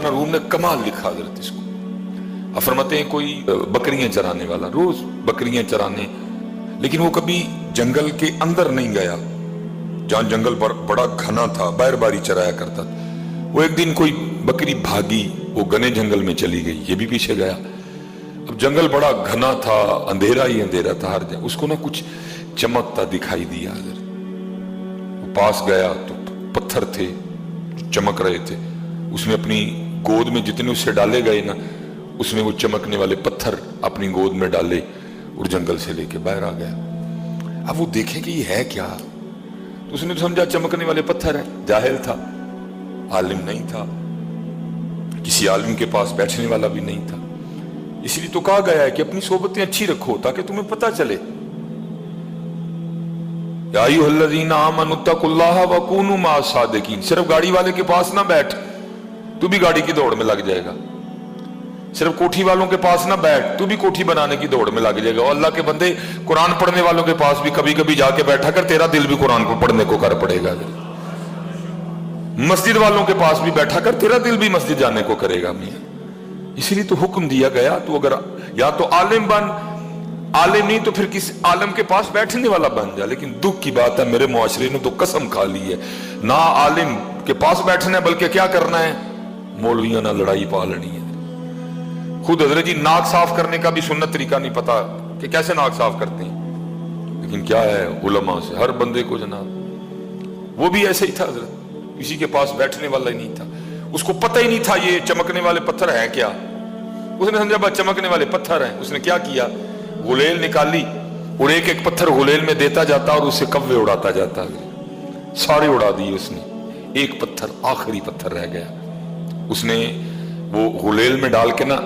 روم نے کمال لکھا حضرت اس کو. فرماتے ہیں کوئی بکریاں چرانے والا روز بکریاں چرانے، لیکن وہ کبھی جنگل کے اندر نہیں گیا جہاں جنگل بڑا گھنا تھا، باہر باری چرایا کرتا تھا. وہ ایک دن کوئی بکری بھاگی، وہ گھنے جنگل میں چلی گئی، یہ بھی پیچھے گیا. اب جنگل بڑا گھنا تھا، اندھیرا ہی اندھیرا تھا ہر جگہ. اس کو نہ کچھ چمکتا دکھائی دیا حضرت. وہ پاس گیا تو پتھر تھے جو چمک رہے تھے. اس نے اپنی گود میں جتنے اس سے ڈالے گئے نا، اس میں وہ چمکنے والے پتھر اپنی گود میں ڈالے اور جنگل سے لے کے باہر آ گیا. اب وہ دیکھے کہ یہ ہے کیا، تو اس نے سمجھا چمکنے والے پتھر ہیں. جاہل تھا، عالم نہیں تھا، کسی عالم کے پاس بیٹھنے والا بھی نہیں تھا. اس لیے تو کہا گیا ہے کہ اپنی صحبتیں اچھی رکھو تاکہ تمہیں پتہ چلے. یا ایھا الذین آمنوا اتقوا اللہ وکونوا مع الصادقین. صرف گاڑی والے کے پاس نہ بیٹھ، تو بھی گاڑی کی دوڑ میں لگ جائے گا. صرف کوٹھی والوں کے پاس نہ بیٹھ، تو بھی کوٹھی بنانے کی دوڑ میں لگ جائے گا. اور اللہ کے بندے قرآن پڑھنے والوں کے پاس بھی کبھی کبھی جا کے بیٹھا کر، تیرا دل بھی قرآن کو پڑھنے کو کر پڑے گا. مسجد والوں کے پاس بھی بیٹھا کر، تیرا دل بھی مسجد جانے کو کرے گا. میاں اسی لیے تو حکم دیا گیا، تو اگر یا تو عالم بن، عالم نہیں تو پھر کسی عالم کے پاس بیٹھنے والا بن جا. لیکن دکھ کی بات ہے میرے معاشرے نے تو قسم کھا لی ہے، نہ عالم کے پاس بیٹھنا ہے بلکہ کیا کرنا ہے، مولویوں نہ لڑائی پالنی ہے. خود حضرت جی ناک صاف کرنے کا بھی سنت طریقہ نہیں پتا کہ کیسے ناک صاف کرتے ہیں، لیکن کیا ہے علماء سے ہر بندے کو جناب. وہ بھی ایسے ہی تھا حضرت، کسی کے پاس بیٹھنے والا ہی نہیں تھا. اس کو پتہ ہی نہیں تھا یہ چمکنے والے پتھر ہیں کیا. اس نے سمجھا بس چمکنے والے پتھر ہیں. اس نے کیا کیا، غلیل نکالی اور ایک ایک پتھر غلیل میں دیتا جاتا اور اس سے کوے اڑاتا جاتا. سارے اڑا دیے اس نے، ایک پتھر آخری پتھر رہ گیا. اس نے وہ غلیل میں ڈال کے نا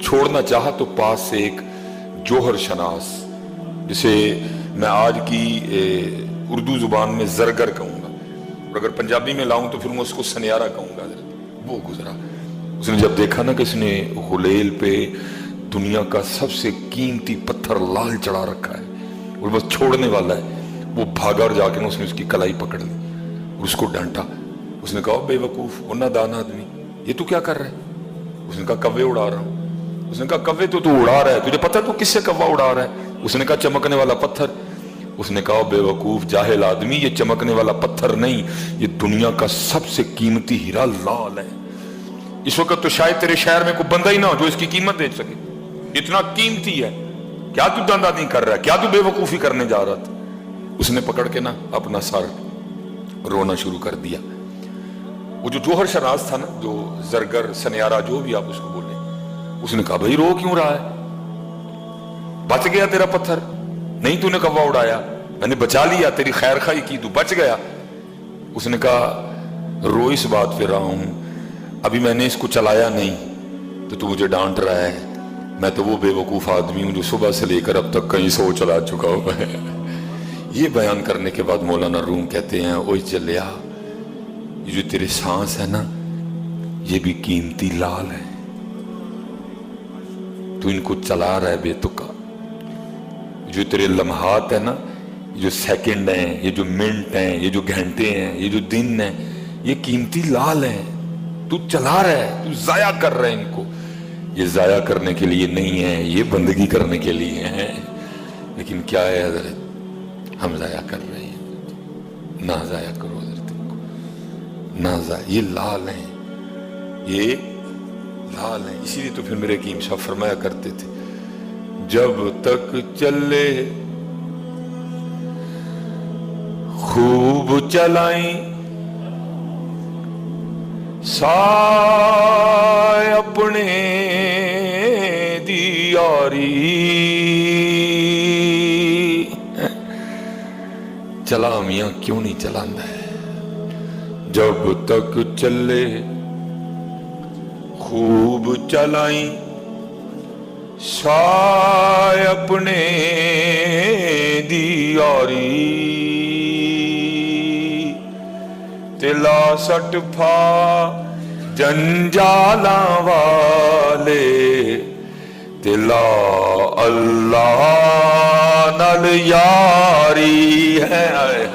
چھوڑنا چاہا تو پاس سے ایک جوہر شناس، جسے میں آج کی اردو زبان میں زرگر کہوں گا، اور اگر پنجابی میں لاؤں تو پھر میں اس کو سنیارہ کہوں گا. وہ گزرا. اس نے جب دیکھا نا کہ اس نے غلیل پہ دنیا کا سب سے قیمتی پتھر لال چڑھا رکھا ہے اور بس چھوڑنے والا ہے، وہ بھاگا اور جا کے اس نے اس کی کلائی پکڑ لی اور اس کو ڈانٹا. اس نے کہا بے وقوف اور نادان آدمی، یہ تو کیا کر رہا ہے؟ اس نے کہا کوے اڑا رہا ہوں. اس نے کہا کوے تو اڑا رہا ہے، تجھے پتہ تو کس سے کوا اڑا رہا ہے؟ اس نے کہا چمکنے والا پتھر. اس نے کہا بے وقوف جاہل آدمی، یہ چمکنے والا پتھر نہیں، یہ دنیا کا سب سے قیمتی ہیرا لال ہے. اس وقت تو شاید تیرے شہر میں کوئی بندہ ہی نہ ہو جو اس کی قیمت دے سکے، اتنا قیمتی ہے. کیا تو دندہ نہیں کر رہا ہے؟ کیا تو بے وقوفی کرنے جا رہا تھا؟ اس نے پکڑ کے نا اپنا سر رونا شروع کر دیا. وہ جو جوہر شناس تھا نا، جو زرگر سنیارہ جو بھی آپ اس کو بولیں، اس نے کہا بھائی رو کیوں رہا ہے؟ بچ گیا تیرا پتھر؟ نہیں تو نے کوا اڑایا، میں نے بچا لیا، تیری خیر خواہی کی، تو بچ گیا. اس نے کہا رو اس بات پہ رہا ہوں، ابھی میں نے اس کو چلایا نہیں تو مجھے ڈانٹ رہا ہے. میں تو وہ بے وقوف آدمی ہوں جو صبح سے لے کر اب تک کہیں 100 چلا چکا ہوا ہے. یہ بیان کرنے کے بعد مولانا روم کہتے ہیں اوئے چلیا، یہ جو تیرے سانس ہے نا یہ بھی قیمتی لال ہے، تو ان کو چلا رہا ہے بے تکا. جو تیرے لمحات ہیں نا، یہ جو سیکنڈ ہیں، یہ جو منٹ ہیں، یہ جو گھنٹے ہیں، یہ جو دن ہیں، یہ قیمتی لال ہیں. تو چلا رہا ہے، تو ضائع کر رہا ہے ان کو. یہ ضائع کرنے کے لیے نہیں ہے، یہ بندگی کرنے کے لیے ہیں. لیکن کیا ہے حضرت، ہم ضائع کر رہے ہیں. نہ ضائع کرو حضرت کو، نہ ضائع. یہ لال ہیں، یہ لال ہیں. اسی لیے تو پھر میرے حکیم صاحب فرمایا کرتے تھے جب تک چلے خوب چلائیں سائے اپنے دی یاری. چلا میاں کیوں نہیں چلانا ہے؟ جب تک چلے خوب چلائیں سائے اپنے دی یاری. تلا سٹ پھا جنجالاں والے، تلا اللہ نال یاری ہے.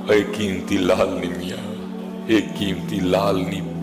اے قیمتی لال نہیں میاں، اے قیمتی لال نہیں،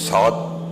7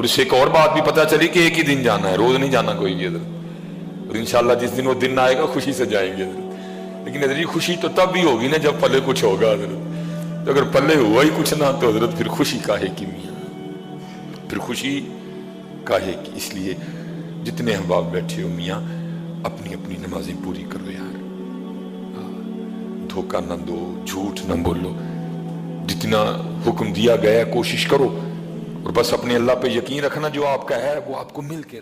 اور اس سے ایک اور بات بھی پتہ چلی کہ ایک ہی دن جانا ہے، روز نہیں جانا کوئی بھی حضرت، اور انشاءاللہ جس دن وہ دن آئے گا خوشی سے جائیں گے حضرت۔ لیکن حضرت خوشی تو تب بھی ہوگی نا جب پلے کچھ ہوگا حضرت، تو اگر پلے ہوا ہی کچھ نہ تو حضرت پھر خوشی کاہے کی میاں، پھر خوشی کاہے کی۔ اس لیے جتنے احباب بیٹھے ہو میاں اپنی اپنی نمازیں پوری کرو یار، دھوکہ نہ دو، جھوٹ نہ بولو، جتنا حکم دیا گیا کوشش کرو، اور بس اپنے اللہ پہ یقین رکھنا جو آپ کا ہے وہ آپ کو مل کے